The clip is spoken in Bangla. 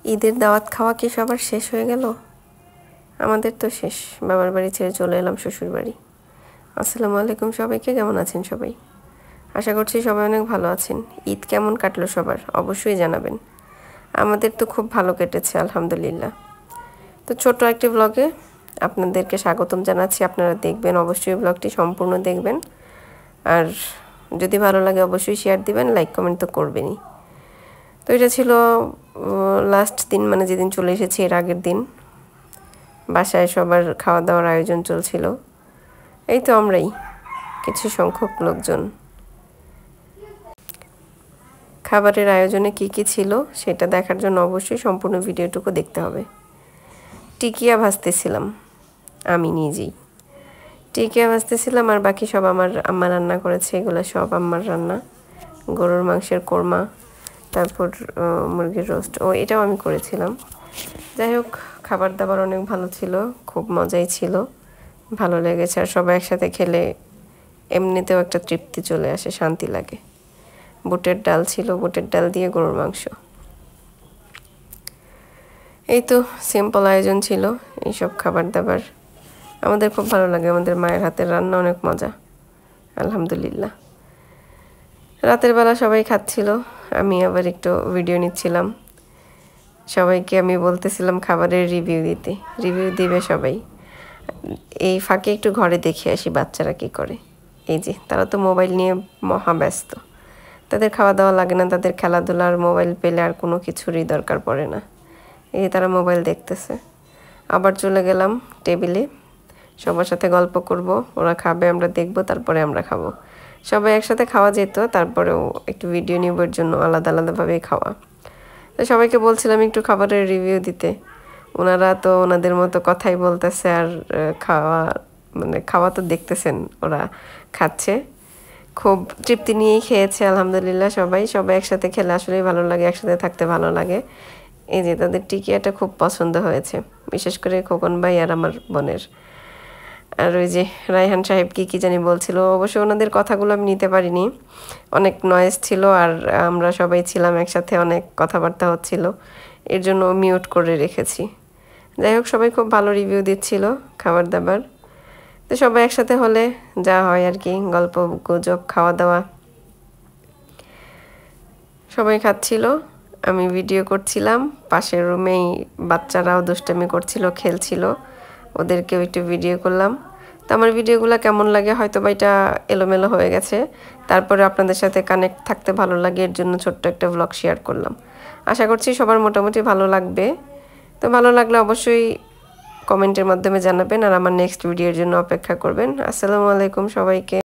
ঈদের দাওয়াত খাওয়া কি সবার শেষ হয়ে গেল? আমাদের তো শেষ। বাবার বাড়ি ছেড়ে চলে এলাম শ্বশুর বাড়ি। আসসালামু আলাইকুম সবাইকে, কেমন আছেন সবাই? আশা করছি সবাই অনেক ভালো আছেন। ঈদ কেমন কাটলো সবার অবশ্যই জানাবেন। আমাদের তো খুব ভালো কেটেছে আলহামদুলিল্লাহ। তো ছোট্ট একটি ব্লগে আপনাদেরকে স্বাগতম জানাচ্ছি। আপনারা দেখবেন, অবশ্যই ব্লগটি সম্পূর্ণ দেখবেন। আর যদি ভালো লাগে অবশ্যই শেয়ার দিবেন, লাইক কমেন্ট তো করবেনই। তো এটা ছিল লাস্ট দিন, মানে যেদিন চলে এসেছি এর আগের দিন। বাসায় সবার খাওয়া দাওয়ার আয়োজন চলছিল। এই তো আমরাই কিছু সংখ্যক লোকজন। খাবারের আয়োজনে কি কি ছিল সেটা দেখার জন্য অবশ্যই সম্পূর্ণ ভিডিওটুকু দেখতে হবে। টিকিয়া ভাজতেছিলাম আমি নিজেই। টিকিয়া ভাজতেছিলাম আর বাকি সব আমার আম্মা রান্না করেছে। এগুলো সব আম্মার রান্না। গরুর মাংসের কোরমা, তারপর মুরগির রোস্ট, এটাও আমি করেছিলাম। যাই হোক, খাবার দাবার অনেক ভালো ছিল, খুব মজাই ছিল, ভালো লেগেছে। আর সবাই একসাথে খেলে এমনিতেও একটা তৃপ্তি চলে আসে, শান্তি লাগে। বুটের ডাল ছিল, বুটের ডাল দিয়ে গরুর মাংস। এই তো সিম্পল আয়োজন ছিল এইসব খাবার দাবার। আমাদের খুব ভালো লাগে, আমাদের মায়ের হাতের রান্না অনেক মজা আলহামদুলিল্লাহ। রাতের বেলা সবাই খাচ্ছিল, আমি আবার একটু ভিডিও নিচ্ছিলাম। সবাইকে আমি বলতেছিলাম খাবারের রিভিউ দিবে সবাই। এই ফাঁকে একটু ঘরে দেখে আসি বাচ্চারা কি করে। এই যে তারা তো মোবাইল নিয়ে মহা ব্যস্ত। তাদের খাওয়া দাওয়া লাগে না, তাদের খেলাধুলার মোবাইল পেলে আর কোনো কিছুরই দরকার পড়ে না। এই তারা মোবাইল দেখতেছে। আবার চলে গেলাম টেবিলে, সবার সাথে গল্প করব। ওরা খাবে, আমরা দেখব, তারপরে আমরা খাবো। সবাই একসাথে খাওয়া যেত, তারপরেও একটু ভিডিও নিবার জন্য আলাদা আলাদাভাবেই খাওয়া। তো সবাইকে বলছিলাম একটু খাবারের রিভিউ দিতে। ওনারা তো ওনাদের মতো কথাই বলতেছে, আর খাওয়া তো দেখতেছেন ওরা খাচ্ছে। খুব তৃপ্তি নিয়েই খেয়েছে আলহামদুলিল্লাহ। সবাই একসাথে খেলে আসলেই ভালো লাগে, একসাথে থাকতে ভালো লাগে। এই যে তাদের টিকিয়াটা খুব পছন্দ হয়েছে, বিশেষ করে খোকন ভাই আর আমার বোনের। আর ওই যে রায়হান সাহেব কি জানি বলছিল, অবশ্য ওনাদের কথাগুলো আমি নিতে পারিনি, অনেক নয়েজ ছিল। আর আমরা সবাই ছিলাম একসাথে, অনেক কথাবার্তা হচ্ছিল, এর জন্য মিউট করে রেখেছি। যাই হোক, সবাই খুব ভালো রিভিউ দিচ্ছিল খাবার দাবার। তো সবাই একসাথে হলে যা হয় আর কি, গল্প গুজব, খাওয়া দাওয়া। সবাই খাচ্ছিল, আমি ভিডিও করছিলাম। পাশের রুমেই বাচ্চারাও দুষ্টামি করছিল, খেলছিল, ওদেরকেও একটু ভিডিও করলাম। তো আমার ভিডিওগুলো কেমন লাগে, হয়তো বা এটা এলোমেলো হয়ে গেছে, তারপরে আপনাদের সাথে কানেক্ট থাকতে ভালো লাগে, এর জন্য ছোট্ট একটা ব্লগ শেয়ার করলাম। আশা করছি সবার মোটামুটি ভালো লাগবে। তো ভালো লাগলে অবশ্যই কমেন্টের মাধ্যমে জানাবেন, আর আমার নেক্সট ভিডিওর জন্য অপেক্ষা করবেন। আসসালামু আলাইকুম সবাইকে।